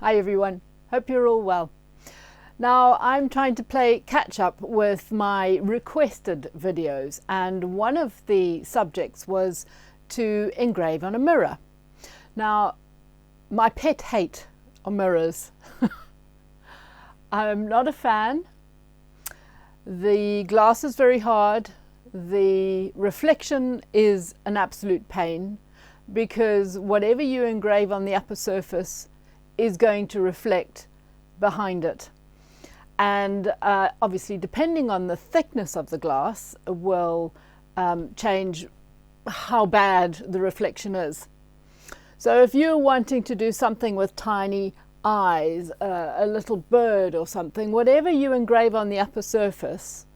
Hi everyone, hope you're all well. Now I'm trying to play catch up with my requested videos, and one of the subjects was to engrave on a mirror. Now my pet hate are mirrors. I'm not a fan. The glass is very hard. The reflection is an absolute pain because whatever you engrave on the upper surface is going to reflect behind it. And obviously, depending on the thickness of the glass, will change how bad the reflection is. So if you're wanting to do something with tiny eyes, a little bird or something, whatever you engrave on the upper surface,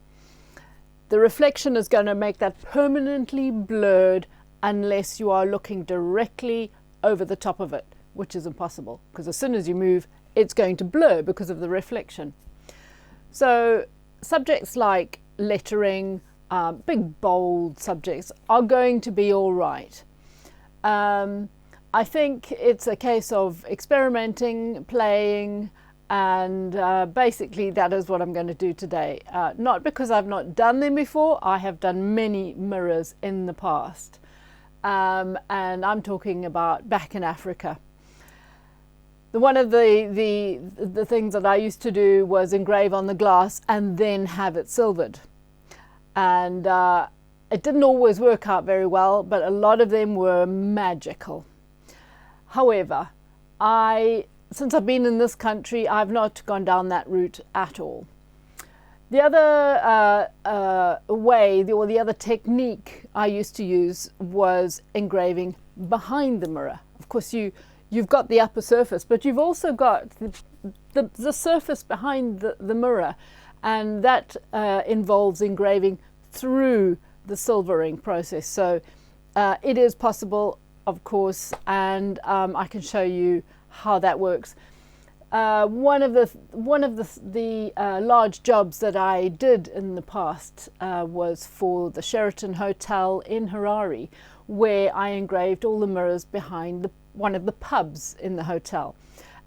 the reflection is going to make that permanently blurred unless you are looking directly over the top of it, which is impossible because as soon as you move, it's going to blur because of the reflection. So subjects like lettering, big bold subjects are going to be all right. I think it's a case of experimenting, playing, and basically that is what I'm going to do today. Not because I've not done them before. I have done many mirrors in the past, and I'm talking about back in Africa. One of the things that I used to do was engrave on the glass and then have it silvered, and it didn't always work out very well, but a lot of them were magical. However, since I've been in this country, I've not gone down that route at all. The other way, or the other technique I used to use was engraving behind the mirror. Of course, you've got the upper surface, but you've also got the surface behind the mirror, and that involves engraving through the silvering process. So it is possible, of course, and I can show you how that works. One of the large jobs that I did in the past was for the Sheraton Hotel in Harare, where I engraved all the mirrors behind one of the pubs in the hotel,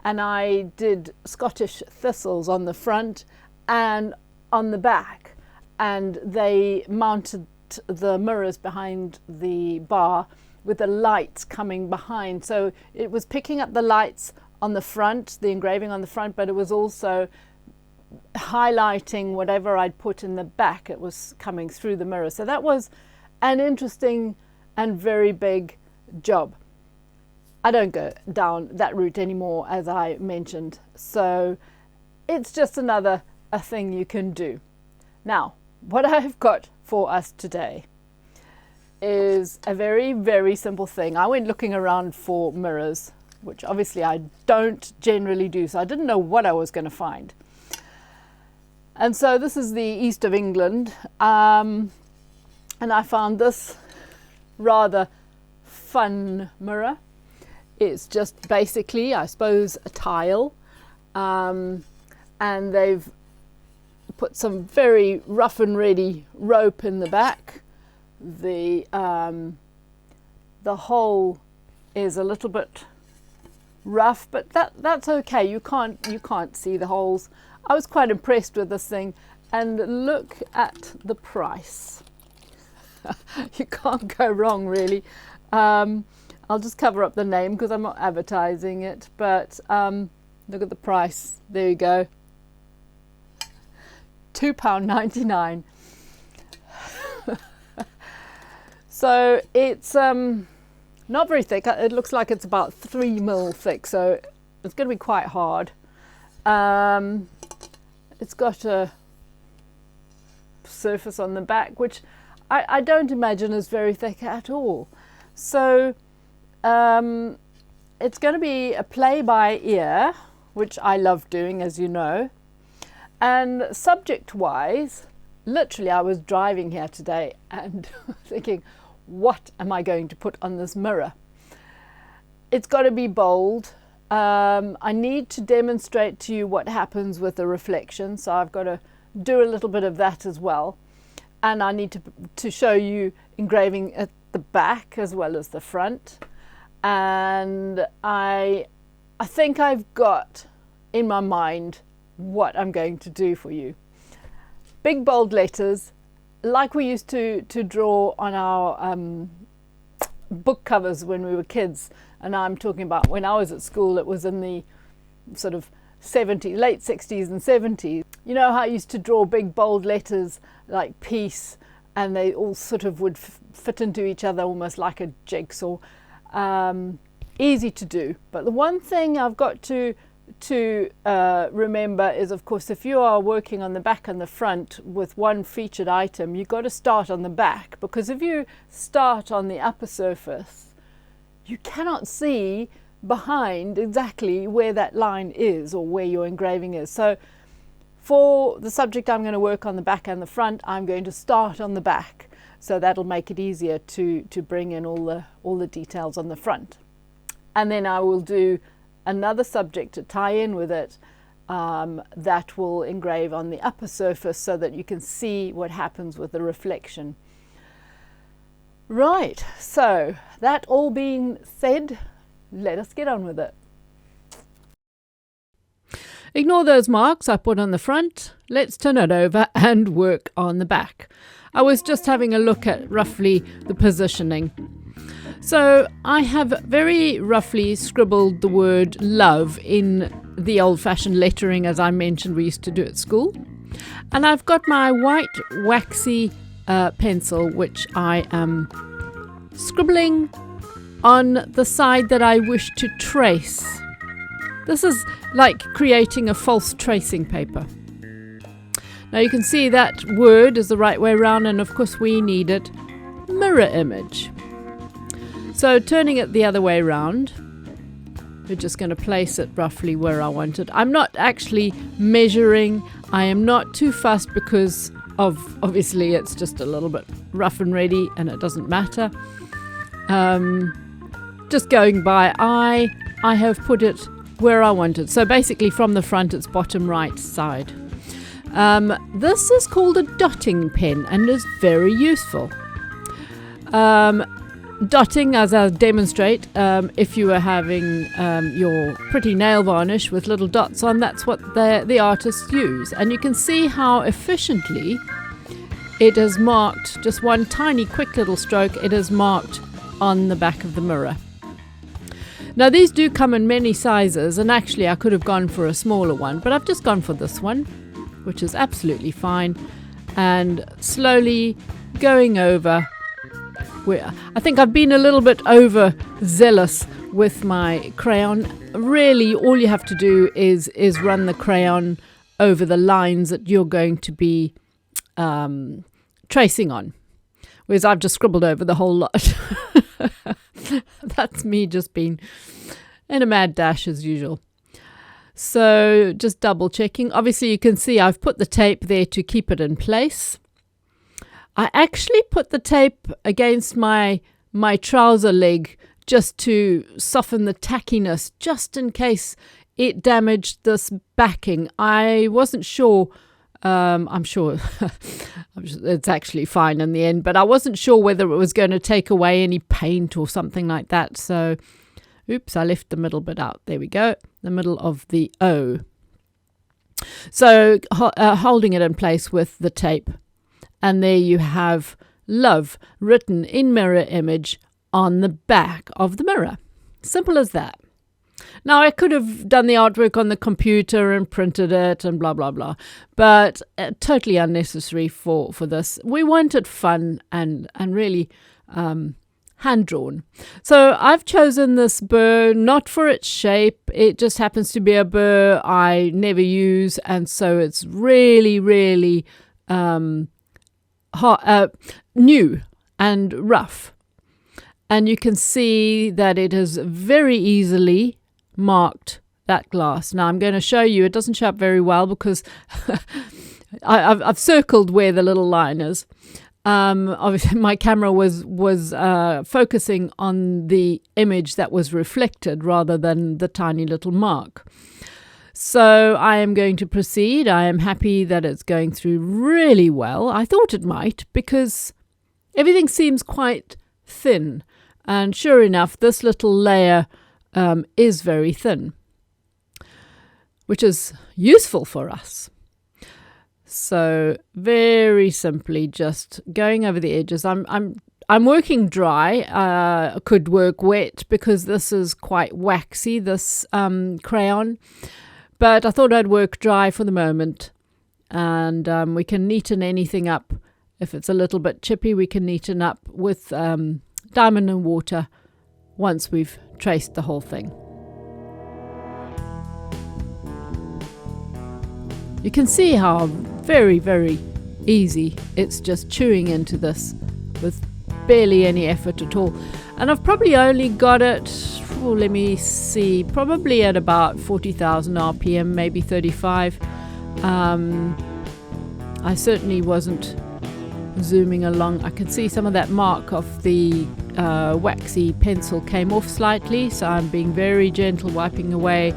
and I did Scottish thistles on the front and on the back, and they mounted the mirrors behind the bar with the lights coming behind, so it was picking up the lights on the front, the engraving on the front, but it was also highlighting whatever I'd put in the back. It was coming through the mirror. So that was an interesting and very big job. I don't go down that route anymore, as I mentioned, so it's just a thing you can do. Now, what I've got for us today is a very, very simple thing. I went looking around for mirrors, which obviously I don't generally do, so I didn't know what I was going to find. And so this is the east of England, and I found this rather fun mirror. It's just basically, I suppose, a tile, and they've put some very rough and ready rope in the back. The hole is a little bit rough, but that's okay. You can't see the holes. I was quite impressed with this thing, and look at the price. You can't go wrong, really. I'll just cover up the name because I'm not advertising it, but look at the price. There you go. £2.99. So it's not very thick. It looks like it's about 3 mil thick, so it's going to be quite hard. It's got a surface on the back, which I don't imagine is very thick at all. So it's going to be a play by ear, which I love doing, as you know. And subject-wise, literally I was driving here today and thinking, what am I going to put on this mirror? It's got to be bold. I need to demonstrate to you what happens with the reflection, so I've got to do a little bit of that as well. And I need to show you engraving at the back as well as the front. And I I think I've got in my mind what I'm going to do for you. Big bold letters, like we used to draw on our book covers when we were kids. And I'm talking about when I was at school, it was in the sort of late 60s and 70s. You know how I used to draw big bold letters like peace, and they all sort of would fit into each other almost like a jigsaw. Easy to do. But the one thing I've got to remember is, of course, if you are working on the back and the front with one featured item, you've got to start on the back, because if you start on the upper surface, you cannot see behind exactly where that line is or where your engraving is. So for the subject I'm going to work on the back and the front, I'm going to start on the back. So that'll make it easier to bring in all the details on the front. And then I will do another subject to tie in with it that will engrave on the upper surface so that you can see what happens with the reflection. Right, so that all being said, let us get on with it. Ignore those marks I put on the front. Let's turn it over and work on the back. I was just having a look at roughly the positioning. So I have very roughly scribbled the word love in the old-fashioned lettering, as I mentioned we used to do at school. And I've got my white waxy pencil, which I am scribbling on the side that I wish to trace. This is like creating a false tracing paper. Now you can see that word is the right way around, and of course we needed mirror image. So turning it the other way around, we're just going to place it roughly where I want it. I'm not actually measuring. I am not too fussed because obviously it's just a little bit rough and ready and it doesn't matter. Just going by eye, I have put it where I want it. So basically from the front it's bottom right side. This is called a dotting pen and is very useful. Dotting, as I'll demonstrate, if you were having your pretty nail varnish with little dots on, that's what the artists use. And you can see how efficiently it is marked, just one tiny quick little stroke, it is marked on the back of the mirror. Now these do come in many sizes, and actually I could have gone for a smaller one, but I've just gone for this one, which is absolutely fine, and slowly going over. I think I've been a little bit overzealous with my crayon. Really, all you have to do is run the crayon over the lines that you're going to be tracing on, whereas I've just scribbled over the whole lot. That's me just being in a mad dash as usual. So just double checking. Obviously, you can see I've put the tape there to keep it in place. I actually put the tape against my trouser leg just to soften the tackiness, just in case it damaged this backing. I wasn't sure. I'm sure it's actually fine in the end, but I wasn't sure whether it was going to take away any paint or something like that. So, oops, I left the middle bit out. There we go, the middle of the O. So holding it in place with the tape. And there you have love written in mirror image on the back of the mirror. Simple as that. Now, I could have done the artwork on the computer and printed it and blah, blah, blah. But totally unnecessary for this. We wanted fun and really hand-drawn. So I've chosen this burr not for its shape. It just happens to be a burr I never use. And so it's really, really new and rough, and you can see that it has very easily marked that glass. Now I'm going to show you, it doesn't show up very well because I've circled where the little line is. Obviously my camera was focusing on the image that was reflected rather than the tiny little mark. So I am going to proceed. I am happy that it's going through really well. I thought it might because everything seems quite thin. And sure enough, this little layer is very thin. which is useful for us. So very simply just going over the edges. I'm working dry. Could work wet because this is quite waxy, this crayon. But I thought I'd work dry for the moment. And we can neaten anything up. If it's a little bit chippy, we can neaten up with diamond and water once we've traced the whole thing. You can see how very, very easy it's just chewing into this with barely any effort at all. And I've probably only got it, let me see, probably at about 40,000 RPM, maybe 35. I certainly wasn't zooming along. I can see some of that mark of the waxy pencil came off slightly, so I'm being very gentle, wiping away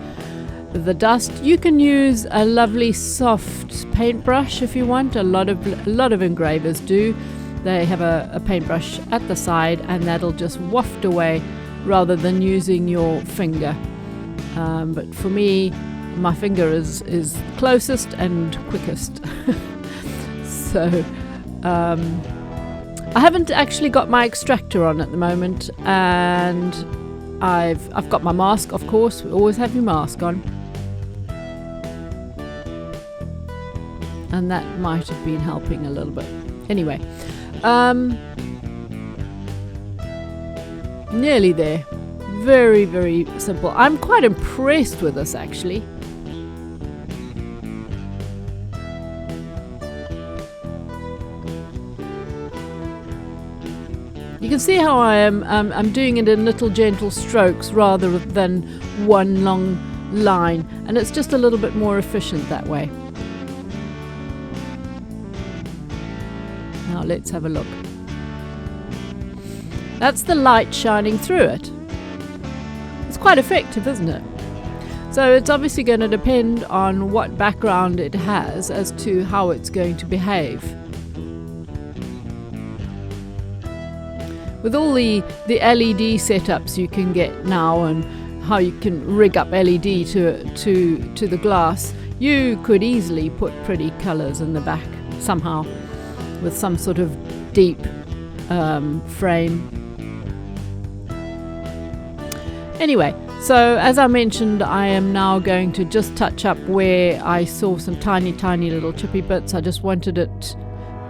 the dust. You can use a lovely soft paintbrush if you want. A lot of engravers do. They have a paintbrush at the side, and that'll just waft away rather than using your finger. But for me, my finger is closest and quickest. So I haven't actually got my extractor on at the moment, and I've got my mask, of course. We always have your mask on. And that might have been helping a little bit. Anyway, nearly there. Very, very simple. I'm quite impressed with this, actually. You can see how I'm doing it in little gentle strokes rather than one long line, and it's just a little bit more efficient that way. Now let's have a look. That's the light shining through it. It's quite effective, isn't it? So it's obviously going to depend on what background it has as to how it's going to behave. With all the LED setups you can get now, and how you can rig up LED to the glass, you could easily put pretty colours in the back somehow with some sort of deep frame. Anyway, so as I mentioned, I am now going to just touch up where I saw some tiny little chippy bits. I just wanted it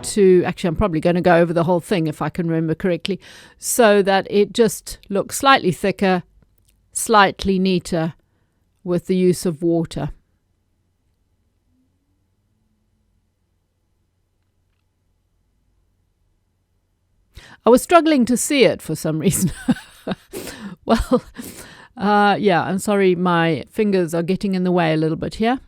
to, actually I'm probably going to go over the whole thing if I can remember correctly, so that it just looks slightly thicker, slightly neater with the use of water. I was struggling to see it for some reason. Well, yeah, I'm sorry, my fingers are getting in the way a little bit here.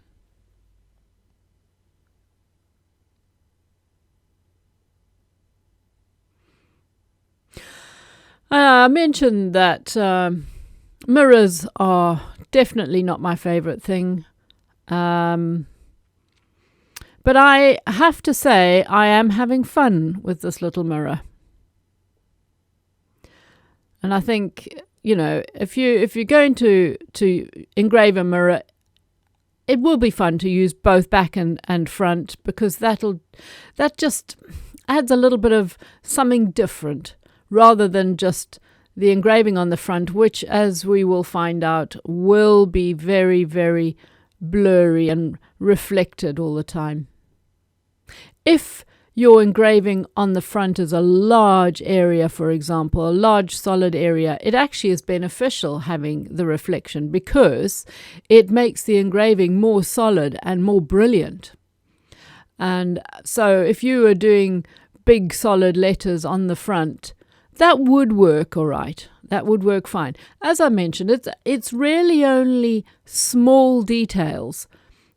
I mentioned that mirrors are definitely not my favorite thing. But I have to say I am having fun with this little mirror. And I think, you know, if you're going to engrave a mirror, it will be fun to use both back and front, because that just adds a little bit of something different, rather than just the engraving on the front, which, as we will find out, will be very, very blurry and reflected all the time. If your engraving on the front is a large area, for example, a large solid area, it actually is beneficial having the reflection, because it makes the engraving more solid and more brilliant. And so if you were doing big solid letters on the front, that would work all right. That would work fine. As I mentioned, it's really only small details,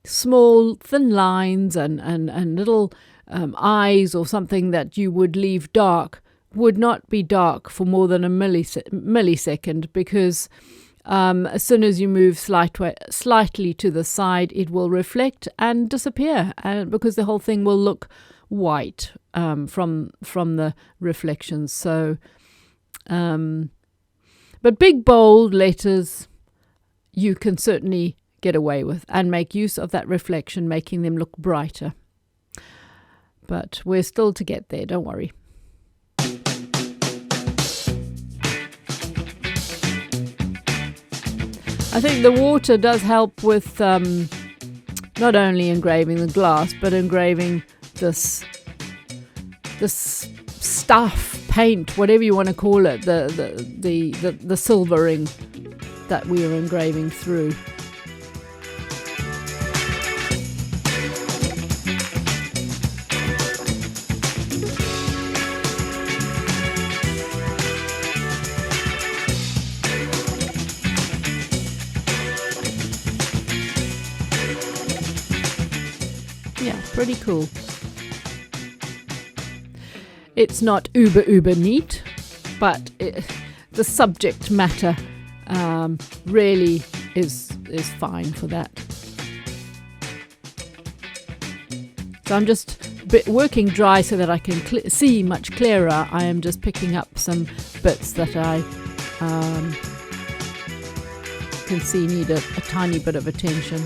small thin lines and little eyes or something that you would leave dark would not be dark for more than a millisecond, because as soon as you move slightly to the side, it will reflect and disappear, and because the whole thing will look white from the reflections. So but big bold letters you can certainly get away with and make use of that reflection, making them look brighter. But we're still to get there, don't worry. I think the water does help with not only engraving the glass, but engraving this stuff, paint, whatever you want to call it, the silvering that we are engraving through. Yeah, pretty cool. It's not uber neat, but the subject matter really is fine for that. So I'm just working dry so that I can see much clearer. I am just picking up some bits that I can see need a tiny bit of attention.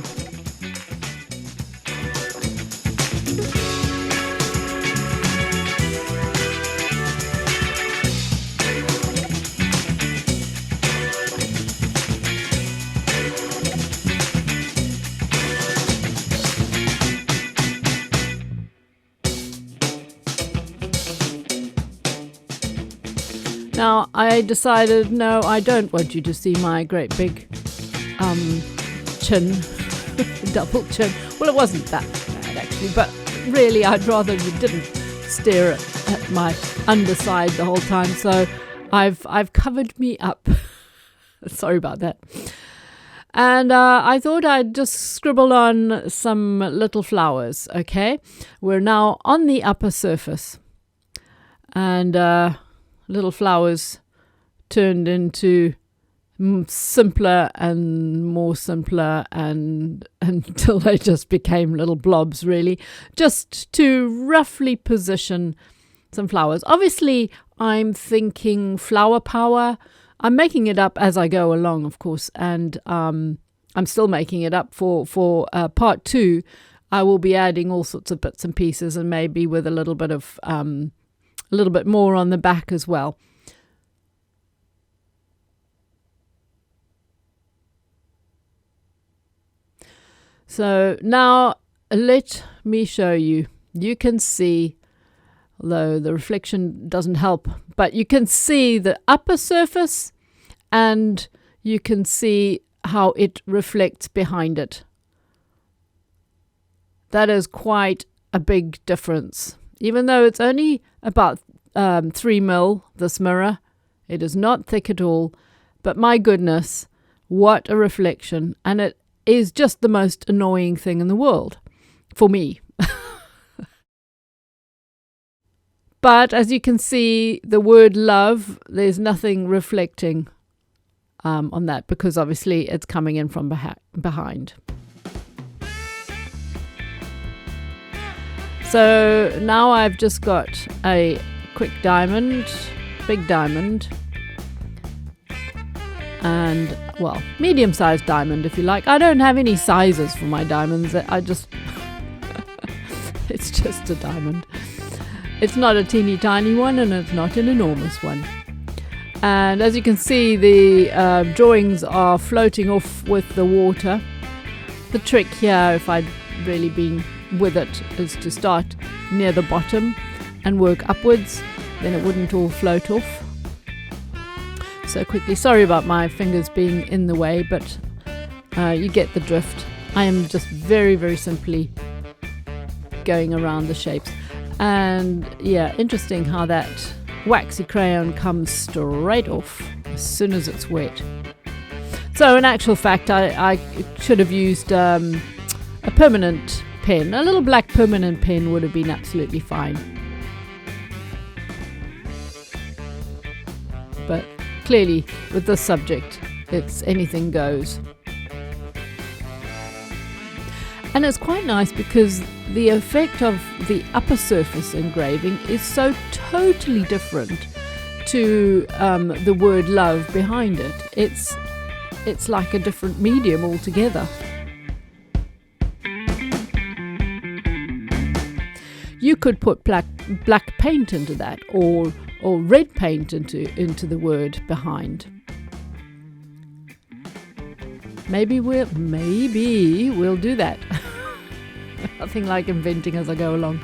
Now, I decided, no, I don't want you to see my great big chin, double chin. Well, it wasn't that bad, actually, but really, I'd rather you didn't stare at my underside the whole time. So I've covered me up. Sorry about that. And I thought I'd just scribble on some little flowers, okay? We're now on the upper surface. And little flowers turned into simpler and more simpler and until they just became little blobs, really, just to roughly position some flowers. Obviously, I'm thinking flower power. I'm making it up as I go along, of course, and I'm still making it up for part 2. I will be adding all sorts of bits and pieces, and maybe with a little bit of a little bit more on the back as well. So now let me show you. You can see, although the reflection doesn't help, but you can see the upper surface and you can see how it reflects behind it. That is quite a big difference. Even though it's only about 3 mil, this mirror, it is not thick at all, but my goodness, what a reflection. And it is just the most annoying thing in the world for me. But as you can see, the word love, there's nothing reflecting on that, because obviously it's coming in from behind. So now I've just got a quick diamond, big diamond, and, well, medium-sized diamond if you like. I don't have any sizes for my diamonds. It's just a diamond. It's not a teeny tiny one and it's not an enormous one. And as you can see, the drawings are floating off with the water. The trick here, if I'd really been with it, is to start near the bottom and work upwards, then it wouldn't all float off so quickly. Sorry about my fingers being in the way, but you get the drift. I am just very, very simply going around the shapes. And yeah, interesting how that waxy crayon comes straight off as soon as it's wet. So in actual fact, I should have used a permanent pen. A little black permanent pen would have been absolutely fine. But clearly, with this subject, it's anything goes. And it's quite nice because the effect of the upper surface engraving is so totally different to the word love behind it. It's like a different medium altogether. You could put black paint into that, or red paint into the word behind. Maybe we'll do that. Nothing like inventing as I go along.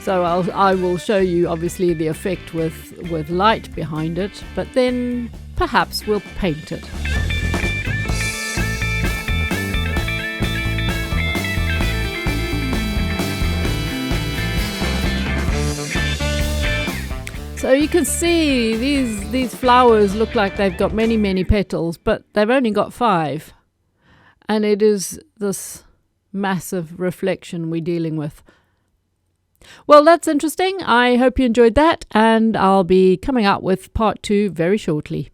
So I will show you obviously the effect with light behind it, but then perhaps we'll paint it. So you can see these flowers look like they've got many petals, but they've only got 5. And it is this massive reflection we're dealing with. Well, that's interesting. I hope you enjoyed that, and I'll be coming out with part 2 very shortly.